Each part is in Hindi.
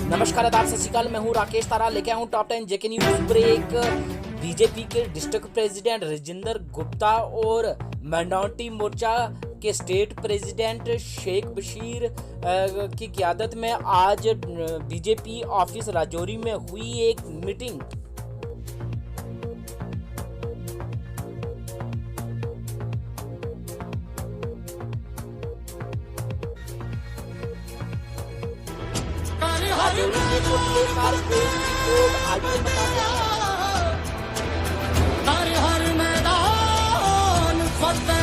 नमस्कार, आदाब, सत श्री अकाल। मैं हूं राकेश तारा, लेके आया हूं top 10 JK news break. BJP के डिस्ट्रिक्ट प्रेसिडेंट राजेंद्र गुप्ता और माइनॉरिटी मोर्चा के स्टेट प्रेसिडेंट शेख बशीर की क़यादत में आज बीजेपी ऑफिस राजौरी में हुई एक मीटिंग। राजौरी में को लेकर लोग आगे बताते हैं। हर मैदान फतेह।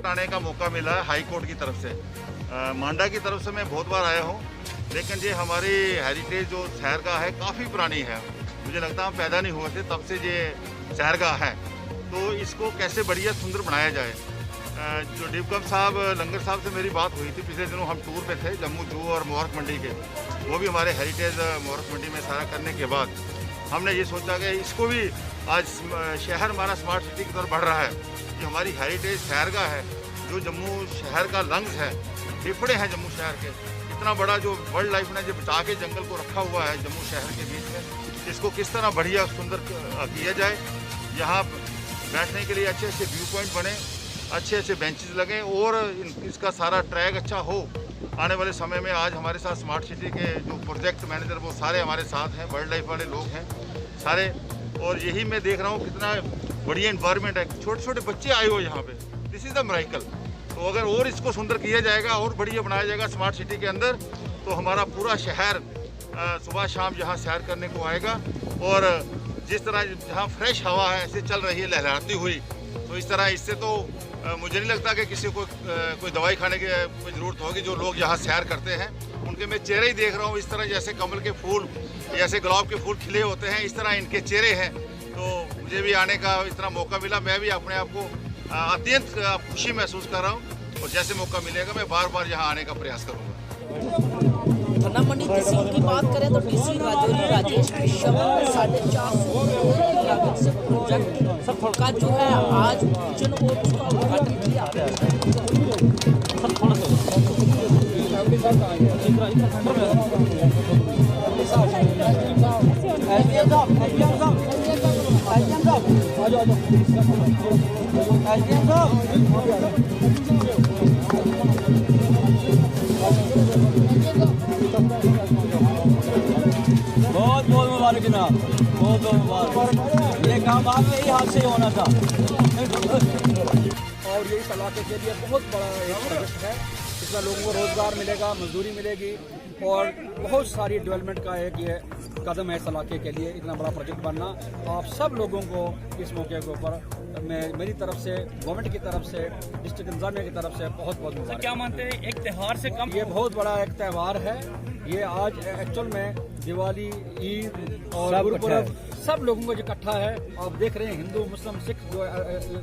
आने का मौका मिला है हाई कोर्ट की तरफ से। मांडा की तरफ से मैं बहुत बार आया हूँ, लेकिन ये हमारी हेरिटेज जो शहरगाह है काफ़ी पुरानी है। मुझे लगता है हम पैदा नहीं हुए थे तब से ये शहरगाह है, तो इसको कैसे बढ़िया सुंदर बनाया जाए। जो डिपकम साहब लंगर साहब से मेरी बात हुई थी, पिछले दिनों हम टूर पे थे जम्मू जू और मोहरक मंडी के, वो भी हमारे हेरिटेज मोहरक मंडी में सारा करने के बाद हमने ये सोचा कि इसको भी आज शहर हमारा स्मार्ट सिटी की तरफ बढ़ रहा है। ये हमारी हेरिटेज शहरगाह है जो जम्मू शहर का लंग्स है, फेफड़े हैं जम्मू शहर के। इतना बड़ा जो वाइल्ड लाइफ ने जो बचा के जंगल को रखा हुआ है जम्मू शहर के बीच में, इसको किस तरह बढ़िया सुंदर किया जाए। यहाँ बैठने के लिए अच्छे अच्छे व्यू पॉइंट बने, अच्छे अच्छे बेंचेस लगें और इसका सारा ट्रैक अच्छा हो। आने वाले समय में आज हमारे साथ स्मार्ट सिटी के जो प्रोजेक्ट मैनेजर वो सारे हमारे साथ हैं, वाइल्ड लाइफ वाले लोग हैं सारे। और यही मैं देख रहा हूँ कितना बढ़िया इन्वायरमेंट है, छोटे छोटे बच्चे आए हो यहाँ पे, दिस इज़ द मिरेकल। तो अगर और इसको सुंदर किया जाएगा और बढ़िया बनाया जाएगा स्मार्ट सिटी के अंदर, तो हमारा पूरा शहर सुबह शाम यहाँ सैर करने को आएगा। और जिस तरह जहाँ फ्रेश हवा है ऐसे चल रही है लहराती हुई, तो इस तरह इससे तो मुझे नहीं लगता कि किसी को कोई दवाई खाने की कोई ज़रूरत होगी। जो लोग यहाँ सैर करते हैं उनके मैं चेहरे ही देख रहा हूँ, इस तरह जैसे कमल के फूल, जैसे गुलाब के फूल खिले होते हैं, इस तरह इनके चेहरे हैं। तो मुझे भी आने का इतना मौका मिला, मैं भी अपने आप को अत्यंत खुशी महसूस कर रहा हूँ। और जैसे मौका मिलेगा मैं बार बार यहाँ आने का प्रयास करूँगा। धन्ना मंडी तहसील की बात करें तो डीसी राजौरी राजेश कश्यप 450 करोड़ की लागत से प्रोजेक्ट का जो है आज उज्जैन और उसका उद्घाटन किया। बहुत बहुत मुबारक जनाब, बहुत बहुत मुबारक। ये काम आप यही हाथ से होना था। और ये इस इलाके के लिए बहुत बड़ा एक प्रोजेक्ट है। इसमें लोगों को रोज़गार मिलेगा, मजदूरी मिलेगी और बहुत सारी डेवलपमेंट का एक ये कदम है इस इलाके के लिए, इतना बड़ा प्रोजेक्ट बनना। आप सब लोगों को इस मौके के ऊपर मेरी तरफ से, गवर्नमेंट की तरफ से, डिस्ट्रिक्ट इंतजामिया की तरफ से बहुत बहुत मुबारक। क्या मानते हैं एक त्यौहार से कम? ये बहुत बड़ा एक त्यौहार है। ये आज एक्चुअल में दिवाली, ईद और गुरुपुरब सब लोगों को जो इकट्ठा है। आप देख रहे हैं हिंदू, मुस्लिम, सिख जो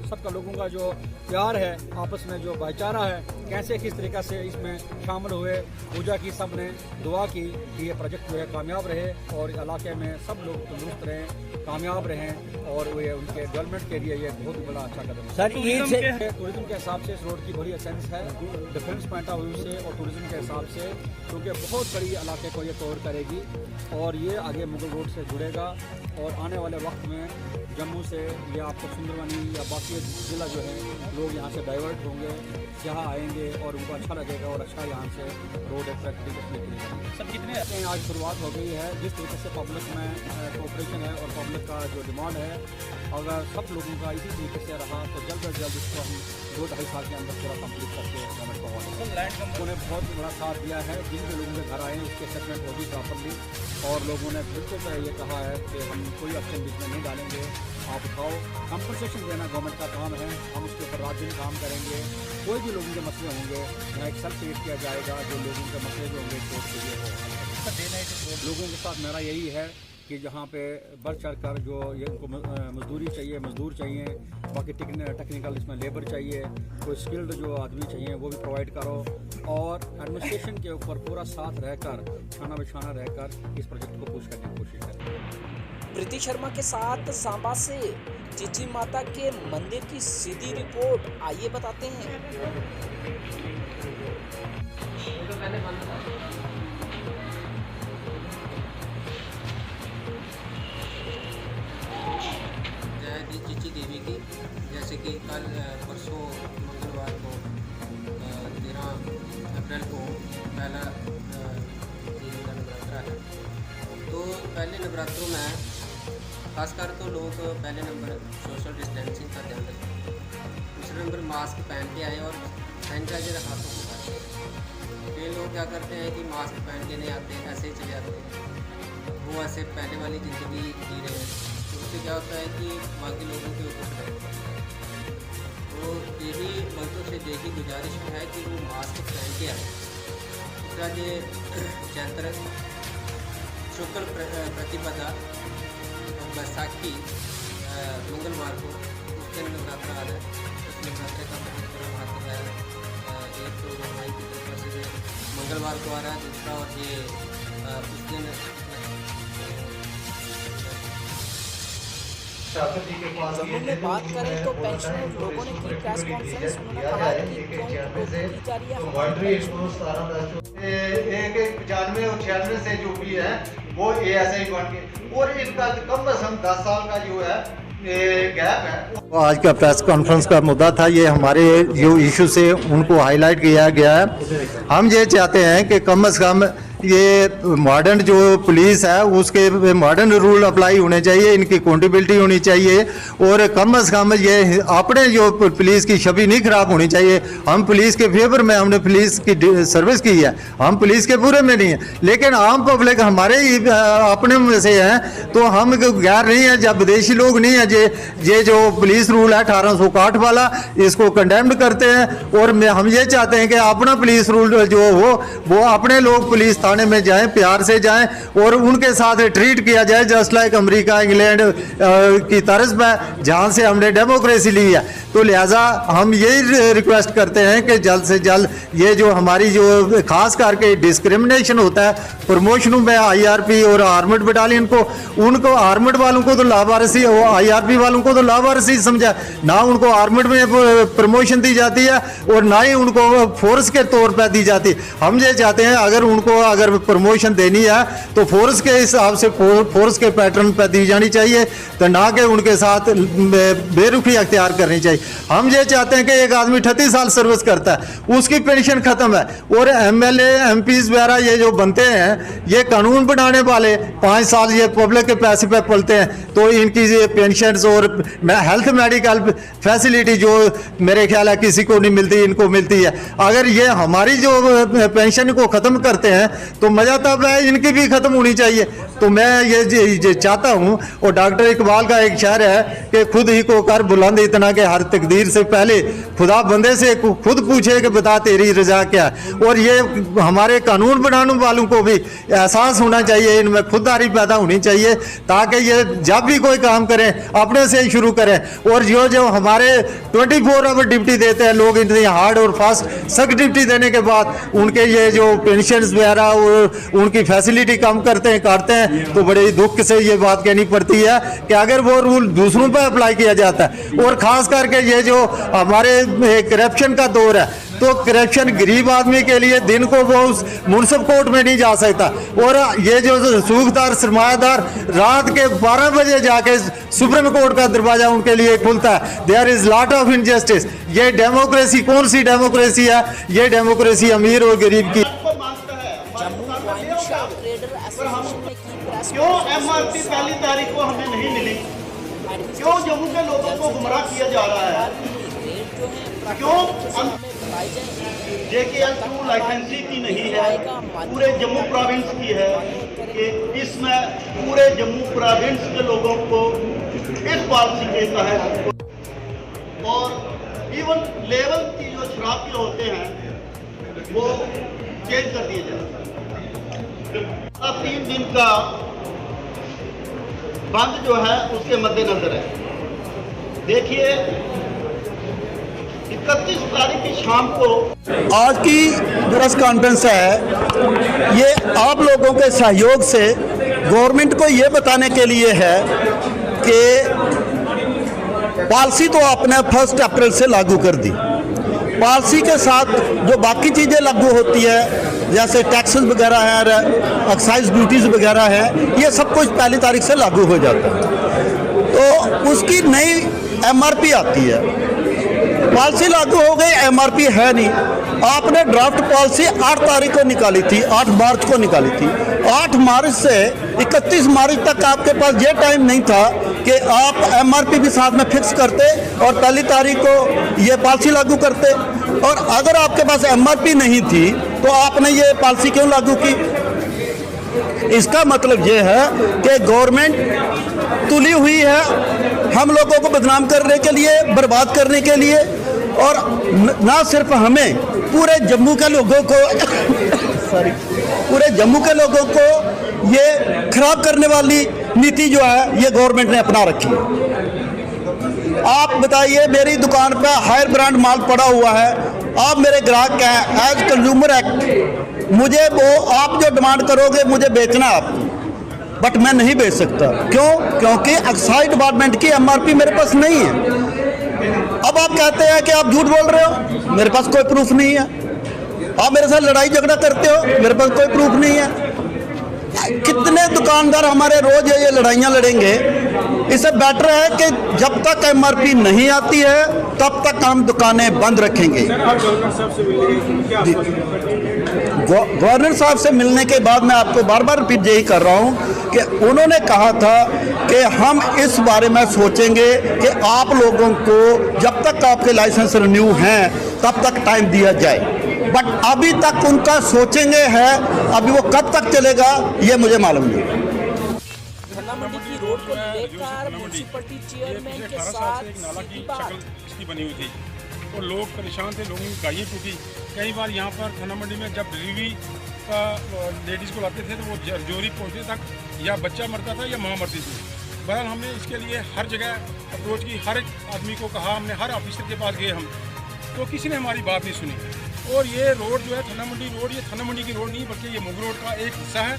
सबका लोगों का जो प्यार है, आपस में जो भाईचारा है, कैसे किस तरीके से इसमें शामिल हुए, पूजा की, सब ने दुआ की कि ये प्रोजेक्ट जो है कामयाब रहे और इलाके में सब लोग तंदुरुस्त रहें, कामयाब रहें और ये उनके डेवलपमेंट के लिए ये बहुत बड़ा अच्छा कदम है। सर टूरिज्म के हिसाब से इस रोड की बड़ी सेंस है, डिफरेंस पॉइंट ऑफ व्यू से और टूरिज्म के हिसाब से, क्योंकि बहुत बड़ी इलाके को ये कवर करेगी और ये आगे मुगल रोड से जुड़ेगा और आने वाले वक्त में जम्मू से या आपको सुंदरबनी या बाकी ज़िला जो है लोग यहाँ से डाइवर्ट होंगे, यहाँ आएंगे और उनको अच्छा लगेगा और अच्छा यहाँ से रोड एक्टिविटी देखने के लिए। सर कितने आज शुरुआत हो गई है। जिस तरीके से पब्लिक में कोऑपरेशन है और पब्लिक का जो डिमांड है, अगर सब लोगों का इसी तरीके से रहा तो जल्द से जल्द इसको हम 2-2.5 साल के अंदर पूरा कंप्लीट करके गवर्नमेंट को हवाले। लैंड कंपनी ने बहुत बड़ा साथ दिया है। जिन भी लोगों के घर आए उसके सेटलमेंट होगी प्रॉपरली और लोगों ने बिल्कुल ये कहा है कि हम कोई ऑप्शन बीच में नहीं डालेंगे, आप उठाओ। कंपनसेशन देना गवर्नमेंट का काम है, हम उसके ऊपर रात दिन काम करेंगे। कोई भी लोगों के मसले होंगे यहाँ एक सेल क्रिएट किया जाएगा, जो लोगों के मसले जो होंगे कोर्ट के लिए हो। लोगों के साथ मेरा यही है कि जहाँ पे बढ़ चढ़ कर जो ये उनको मजदूरी चाहिए, मजदूर चाहिए, बाकी टेक्निकल इसमें लेबर चाहिए, कोई स्किल्ड जो आदमी चाहिए वो भी प्रोवाइड करो और एडमिनिस्ट्रेशन के ऊपर पूरा साथ रहकर, छाना बिछाना रहकर इस प्रोजेक्ट को पुश करने की कोशिश करें। प्रीति शर्मा के साथ सांबा से चिची माता के मंदिर की सीधी रिपोर्ट, आइए बताते हैं। जय चिची देवी की, जैसे कि कल परसों मंगलवार को 13 अप्रैल को पहला देवी का नवरात्रा है। तो पहले नवरात्रों में खासकर तो लोग पहले नंबर सोशल डिस्टेंसिंग का ध्यान रखते हैं, दूसरे नंबर मास्क पहन के आए और सैनिटाइजर हाथों को करते हैं। कई लोग क्या करते हैं कि मास्क पहन के नहीं आते, ऐसे ही चले जाते हैं, वो ऐसे पहले वाली ज़िंदगी जी रहे हैं। तो उससे क्या होता है कि बाकी लोगों के ऊपर प्रभाव पड़ता है। तो यही बल्तों से यही गुजारिश है कि वो मास्क पहन के आए। दूसरा ये चैत्र शुक्ल प्रतिपदा और बैसाखी मंगलवार को उस दिन नवरात्रा आ रहा है। उस नवरात्रे का बहुत बड़ा महत्व है। एक तो माई की तरफ से मंगलवार को आ रहा है, दूसरा और ये उस दिन जम्मू में बात करें तो पेंशनर लोगों ने की प्रेस कॉन्फ्रेंस, उन्होंने कहा कि क्यों रोक दी जा रही है हमारी एक 95 और 96 से जो भी है वो ASI बन के, और इनका कम से कम 10 साल का जो है गैप है। आज का प्रेस कॉन्फ्रेंस का मुद्दा था, ये हमारे जो इशू से उनको हाईलाइट किया गया है। हम ये चाहते हैं कि कम से कम ये मॉडर्न जो पुलिस है उसके मॉडर्न रूल अप्लाई होने चाहिए, इनकी अकाउंटेबिलिटी होनी चाहिए और कम से कम ये अपने जो पुलिस की छवि नहीं खराब होनी चाहिए। हम पुलिस के फेवर में, हमने पुलिस की सर्विस की है, हम पुलिस के पूरे में नहीं है, लेकिन आम पब्लिक हमारे ही अपने में से हैं, तो हम गैर नहीं है, जब विदेशी लोग नहीं है। ये जो पुलिस रूल है 1861 वाला, इसको कंडेम्ड करते हैं और हम ये चाहते हैं कि अपना पुलिस रूल जो हो वो अपने लोग पुलिस थाने में जाएं, प्यार से जाएं और उनके साथ ट्रीट किया जाए जस्ट लाइक अमेरिका, इंग्लैंड की तर्ज पर, जहाँ से हमने डेमोक्रेसी ली है। तो लिहाजा हम यही रिक्वेस्ट करते हैं कि जल्द से जल्द ये जो हमारी जो खास करके डिस्क्रिमिनेशन होता है प्रमोशनों में IRP और आर्मड बटालियन को, उनको आर्मड वालों को तो लावारसी, IRP वालों को तो लावारसी समझा, ना उनको आर्मड में प्रमोशन दी जाती है और ना ही उनको फोर्स के तौर पर दी जाती। हम ये चाहते हैं अगर प्रमोशन देनी है तो फोर्स के हिसाब से, फोर्स के पैटर्न पर दी जानी चाहिए, तो ना कि उनके साथ बेरुखी अख्तियार करनी चाहिए। हम ये चाहते हैं कि एक आदमी 38 साल सर्विस करता है, उसकी पेंशन खत्म है और MLA MPs वगैरह ये जो बनते हैं, ये कानून बनाने वाले 5 साल ये पब्लिक के पैसे पे पलते हैं, तो इनकी ये पेंशन और हेल्थ मेडिकल फैसिलिटी जो मेरे ख्याल है किसी को नहीं मिलती, इनको मिलती है। अगर ये हमारी जो पेंशन को ख़त्म करते हैं तो मज़ा तब है, इनकी भी ख़त्म होनी चाहिए। तो मैं ये चाहता हूँ, और डॉक्टर इकबाल का एक शायर है कि खुद ही को कर बुलंद इतना कि हर तकदीर से पहले खुदा बंदे से खुद पूछे कि बता तेरी रजा क्या है। और ये हमारे कानून बनाने वालों को भी एहसास होना चाहिए, इनमें खुददारी पैदा होनी चाहिए, ताकि ये जब भी कोई काम करें अपने से ही शुरू करें। और जो हमारे 24 आवर ड्यूटी देते हैं लोग, इतनी हार्ड और फास्ट सख्त ड्यूटी देने के बाद उनके ये जो पेंशन वगैरह और उनकी फैसिलिटी कम करते हैं, तो बड़े दुख से ये बात कहनी पड़ती है कि अगर वो रूल दूसरों पर अप्लाई किया जाता है, और ख़ास करके ये जो हमारे करप्शन का दौर है, तो करप्शन गरीब आदमी के लिए दिन को वो उस मुनसिफ कोर्ट में नहीं जा सकता, और ये जो रसूखदार सरमायादार रात के 12 बजे जाके सुप्रीम कोर्ट का दरवाजा उनके लिए खुलता है। There is lot of injustice. ये डेमोक्रेसी कौन सी डेमोक्रेसी है? ये डेमोक्रेसी अमीर और गरीब की। क्यों MRP पहली तारीख को हमें नहीं मिली? क्यों जम्मू के लोगों को गुमराह किया जा रहा है? क्यों JKL2 लाइसेंसी की नहीं है, पूरे जम्मू प्रोविंस की है, कि इसमें पूरे जम्मू प्रोविंस के लोगों को इस पॉलिसी के तहत, और इवन लेवल की जो शराब के होते हैं वो चेंज कर दिए जाते हैं। 3 दिन का बंद जो है उसके मद्देनजर है। देखिए 31 तारीख की शाम को आज की प्रेस कॉन्फ्रेंस है, ये आप लोगों के सहयोग से गवर्नमेंट को ये बताने के लिए है कि पॉलिसी तो आपने 1 अप्रैल से लागू कर दी। पॉलिसी के साथ जो बाकी चीज़ें लागू होती है, जैसे टैक्सेस वगैरह है, एक्साइज ड्यूटीज़ वगैरह है, ये सब कुछ 1 तारीख से लागू हो जाता है। तो उसकी नई MRP आती है। पॉलिसी लागू हो गई, MRP है नहीं। आपने ड्राफ्ट पॉलिसी 8 तारीख को निकाली थी, 8 मार्च को निकाली थी। 8 मार्च से 31 मार्च तक आपके पास ये टाइम नहीं था कि आप MRP भी साथ में फिक्स करते और 1 तारीख को ये पॉलिसी लागू करते। और अगर आपके पास MRP नहीं थी तो आपने ये पॉलिसी क्यों लागू की? इसका मतलब ये है कि गवर्नमेंट तुली हुई है हम लोगों को बदनाम करने के लिए, बर्बाद करने के लिए, और ना सिर्फ हमें, पूरे जम्मू के लोगों को पूरे जम्मू के लोगों को ये खराब करने वाली नीति जो है ये गवर्नमेंट ने अपना रखी है। आप बताइए, मेरी दुकान पे हायर ब्रांड माल पड़ा हुआ है, आप मेरे ग्राहक हैं, एज कंज्यूमर एक्ट मुझे वो आप जो डिमांड करोगे मुझे बेचना आपको, बट मैं नहीं बेच सकता। क्यों? क्योंकि एक्साइज डिपार्टमेंट की MRP मेरे पास नहीं है। अब आप कहते हैं कि आप झूठ बोल रहे हो, मेरे पास कोई प्रूफ नहीं है। आप मेरे साथ लड़ाई झगड़ा करते हो, मेरे पास कोई प्रूफ नहीं है। कितने दुकानदार हमारे रोज ये लड़ाइयाँ लड़ेंगे? इससे बेटर है कि जब तक MRP नहीं आती है तब तक हम दुकानें बंद रखेंगे। गवर्नर साहब से मिलने के बाद मैं आपको बार बार रिपीट यही कर रहा हूँ कि उन्होंने कहा था कि हम इस बारे में सोचेंगे कि आप लोगों को जब तक आपके लाइसेंस रिन्यू हैं तब तक टाइम दिया जाए, बट अभी तक उनका सोचेंगे है, अभी वो कब तक चलेगा ये मुझे मालूम नहीं। मंडी की रोड को लेकर म्युनिसिपलिटी चेयरमैन के साथ इसकी बनी हुई थी, तो लोग परेशान थे, लोगों की गायें टूटी। कई बार यहाँ पर थाना मंडी में जब डिलीवरी का लेडीज़ को लाते थे तो वो जोरी पहुँचने तक या बच्चा मरता था या माँ मरती थी। बहरहाल हमने इसके लिए हर जगह अप्रोच की, हर एक आदमी को कहा, हमने हर ऑफिसर के पास गए हम, तो किसी ने हमारी बात नहीं सुनी। और ये रोड जो है थाना मंडी रोड, ये थाना मंडी की रोड नहीं बल्कि ये मुग रोड का एक हिस्सा है।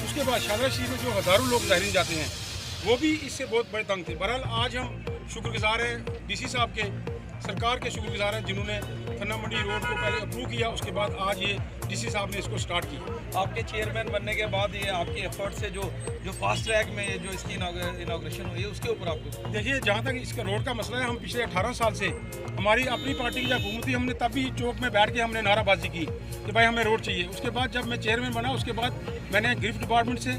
उसके बाद शाहजहाँ शरीफ में जो हज़ारों लोग ज़ाहिरीन जाते हैं वो भी इससे बहुत बड़े तंग थे। बहरहाल आज हम शुक्रगुजार हैं DC साहब के, सरकार के शुक्रगुजार हैं जिन्होंने थाना मंडी रोड को पहले अप्रूव किया, उसके बाद आज ये DC साहब ने इसको स्टार्ट किया। आपके चेयरमैन बनने के बाद ये आपके एफर्ट से जो फास्ट ट्रैक में जो इसकी इनॉग्रेशन हुई है उसके ऊपर आपको देखिए, जहाँ तक इसका रोड का मसला है, हम पिछले 18 साल से हमारी अपनी पार्टी की जब हुकूमत थी, हमने तब भी चौक में बैठ के हमने नाराबाजी की कि भाई हमें रोड चाहिए। उसके बाद जब मैं चेयरमैन बना उसके बाद मैंने गिफ्ट डिपार्टमेंट से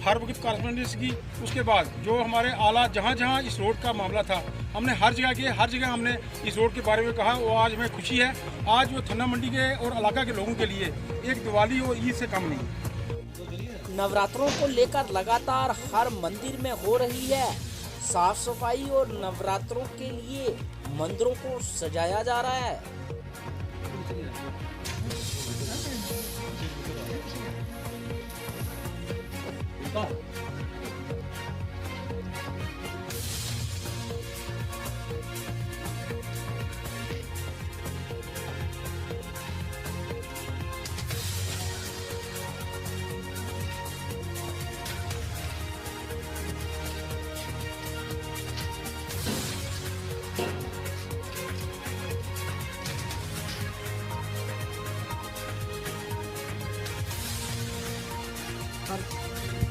हर वक्त कॉरस्पॉन्डेंस की। उसके बाद जो हमारे आला जहाँ जहाँ इस रोड का मामला था हमने हर जगह हमने इस रोड के बारे में कहा। और आज हमें खुशी है, आज वो थन्ना मंडी के और इलाका के लोगों के लिए एक दिवाली और ईद से कम नहीं। नवरात्रों को लेकर लगातार हर मंदिर में हो रही है साफ सफाई और नवरात्रों के लिए मंदिरों को सजाया जा रहा है।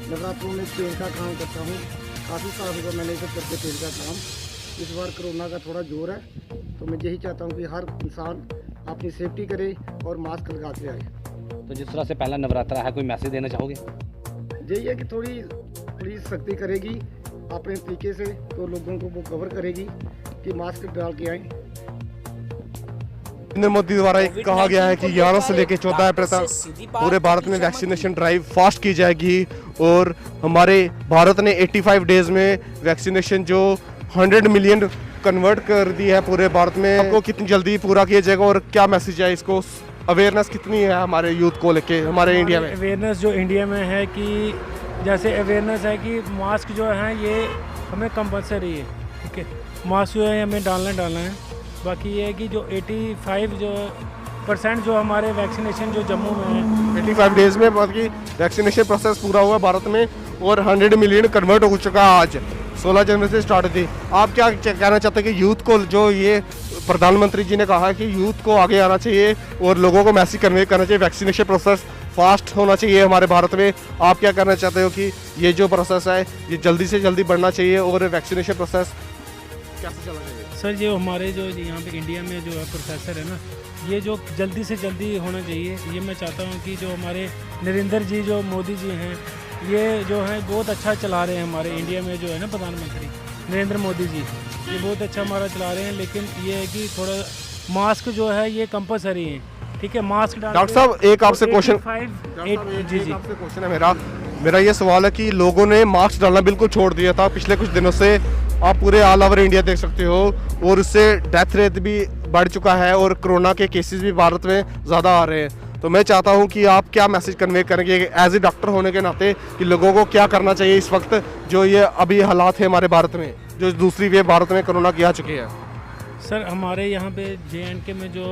नवरात्रों में पेंट का काम करता हूँ, काफ़ी साल हो गए मैंने इधर करके पेंट का काम। इस बार कोरोना का थोड़ा जोर है, तो मैं यही चाहता हूँ कि हर इंसान अपनी सेफ्टी करे और मास्क लगा के आए। तो जिस तरह से पहला नवरात्रा है, कोई मैसेज देना चाहोगे? यही है कि थोड़ी पुलिस सख्ती करेगी अपने तरीके से, तो लोगों को वो कवर करेगी कि मास्क डाल के आएँ। नरेंद्र मोदी द्वारा एक कहा गया है कि 11 से लेकर 14 अप्रैल तक पूरे भारत में वैक्सीनेशन ड्राइव फास्ट की जाएगी और हमारे भारत ने 85 डेज में वैक्सीनेशन जो 100 मिलियन कन्वर्ट कर दी है पूरे भारत में। आपको कितनी जल्दी पूरा किया जाएगा और क्या मैसेज है, इसको अवेयरनेस कितनी है हमारे यूथ को लेके हमारे इंडिया में? अवेयरनेस जो इंडिया में है कि जैसे अवेयरनेस है कि मास्क जो है ये हमें कंपलसरी है, ठीक है, मास्क जो है हमें डालना है। बाकी ये है कि जो 85% जो हमारे वैक्सीनेशन जो जम्मू में है 85 डेज में बाकी वैक्सीनेशन प्रोसेस पूरा हुआ भारत में और 100 मिलियन कन्वर्ट हो चुका है। आज 16 जनवरी से स्टार्ट थी। आप क्या कहना चाहते हैं कि यूथ को, जो ये प्रधानमंत्री जी ने कहा कि यूथ को आगे आना चाहिए और लोगों को मैसेज कन्वे करना चाहिए, वैक्सीनेशन प्रोसेस फास्ट होना चाहिए हमारे भारत में, आप क्या कहना चाहते हो कि ये जो प्रोसेस है ये जल्दी से जल्दी बढ़ना चाहिए और वैक्सीनेशन प्रोसेस कैसे चलना चाहिए? सर जो हमारे जो यहाँ पे इंडिया में जो है प्रोफेसर है ना, ये जो जल्दी से जल्दी होना चाहिए। ये मैं चाहता हूँ कि जो हमारे नरेंद्र जी, जो मोदी जी हैं, ये जो है बहुत अच्छा चला रहे हैं हमारे इंडिया में जो है ना प्रधानमंत्री नरेंद्र मोदी जी, ये बहुत अच्छा हमारा चला रहे हैं। लेकिन ये है कि थोड़ा मास्क जो है ये कंपलसरी है, ठीक है, मास्क डॉक्टर साहब एक आपसे क्वेश्चन है मेरा ये सवाल है कि लोगों ने मास्क डालना बिल्कुल छोड़ दिया था पिछले कुछ दिनों से। आप पूरे ऑल ओवर इंडिया देख सकते हो और उससे डेथ रेट भी बढ़ चुका है और कोरोना के केसेस भी भारत में ज़्यादा आ रहे हैं। तो मैं चाहता हूं कि आप क्या मैसेज कन्वे करेंगे एज ए डॉक्टर होने के नाते कि लोगों को क्या करना चाहिए इस वक्त जो ये अभी हालात है हमारे भारत में, जो दूसरी वेव भारत में कोरोना की आ चुकी है? सर हमारे यहाँ पे JNK में जो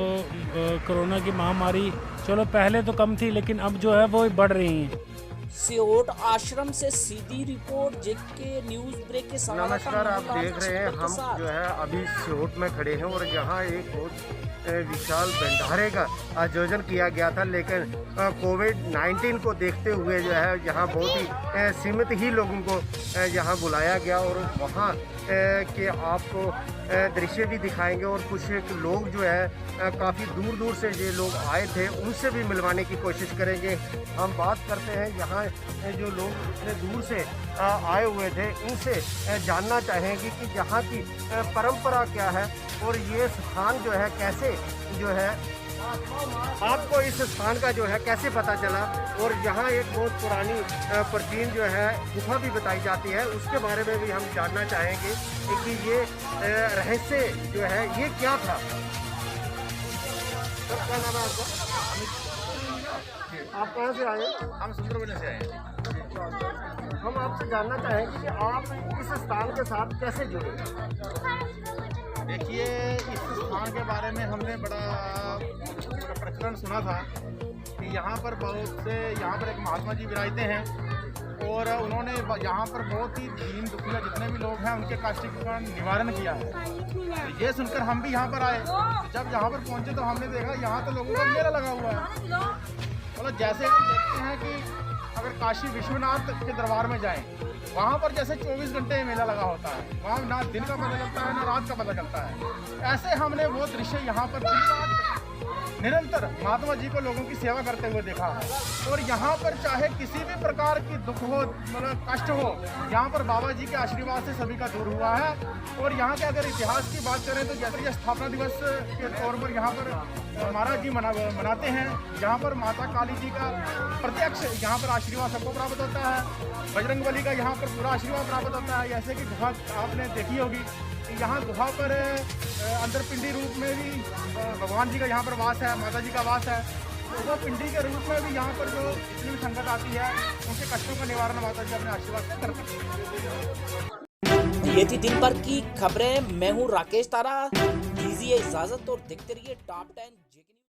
कोरोना की महामारी चलो पहले तो कम थी, लेकिन अब जो है वो बढ़ रही है। सियोट आश्रम से सीधी रिपोर्ट JK न्यूज़ ब्रेक के साथ। नमस्कार, आप देख रहे हैं हम जो है अभी सियोट में खड़े हैं और यहाँ एक बहुत विशाल भंडारे का आयोजन किया गया था, लेकिन कोविड-19 को देखते हुए जो है यहाँ बहुत ही सीमित ही लोगों को यहाँ बुलाया गया और वहाँ के आपको दृश्य भी दिखाएंगे और कुछ लोग जो है काफ़ी दूर दूर से ये लोग आए थे उनसे भी मिलवाने की कोशिश करेंगे। हम बात करते हैं यहाँ जो लोग इतने दूर से आए हुए थे उनसे जानना चाहेंगे कि यहाँ की परंपरा क्या है और ये स्थान जो है कैसे जो है आपको इस स्थान का जो है कैसे पता चला और यहाँ एक बहुत पुरानी प्राचीन जो है गुफा भी बताई जाती है, उसके बारे में भी हम जानना चाहेंगे कि ये रहस्य जो है ये क्या था। सर क्या नाम है आपका? आप कहाँ से आए? हम सुंदरबनी से आए हैं। हम आपसे जानना चाहेंगे कि आप इस स्थान के साथ कैसे जुड़े? देखिए, इस स्थान के बारे में हमने बड़ा प्रचलन सुना था कि यहाँ पर यहाँ पर एक महात्मा जी विराजते हैं और उन्होंने यहाँ पर बहुत ही दीन दुखिया जितने भी लोग हैं उनके कष्ट का निवारण किया है। तो ये सुनकर हम भी यहाँ पर आए। तो जब यहाँ पर पहुँचे तो हमने देखा यहाँ तो लोगों का मेला लगा हुआ है। मतलब जैसे हम देखते हैं कि अगर काशी विश्वनाथ के दरबार में जाएं, वहाँ पर जैसे 24 घंटे मेला लगा होता है, वहाँ ना दिन का पता चलता है ना रात का पता चलता है। ऐसे हमने वो दृश्य यहाँ पर दिन रात निरंतर महात्मा जी को लोगों की सेवा करते हुए देखा है। और यहाँ पर चाहे किसी भी प्रकार की दुख हो, मतलब कष्ट हो, यहाँ पर बाबा जी के आशीर्वाद से सभी का दूर हुआ है। और यहाँ के अगर इतिहास की बात करें तो जैसे स्थापना दिवस के तौर पर यहाँ पर महाराज जी मनाते हैं। यहाँ पर माता काली जी का प्रत्यक्ष यहाँ पर आशीर्वाद सबको प्राप्त होता है। बजरंगबली का यहाँ पर पूरा आशीर्वाद प्राप्त होता है। जैसे कि गुफा आपने देखी होगी, यहाँ गुफा पर अंदर पिंडी रूप में भी भगवान जी का यहाँ पर वास है, माता जी का वास है। तो वो पिंडी के रूप में भी यहाँ पर जो जितनी भी संकट आती है उनके कष्टों का निवारण माता जी अपने आशीर्वाद से करती है। ये थी दिन भर की खबरें। मैं हूँ राकेश तारा, दीजिए इजाजत और देखते रहिए टॉप 10।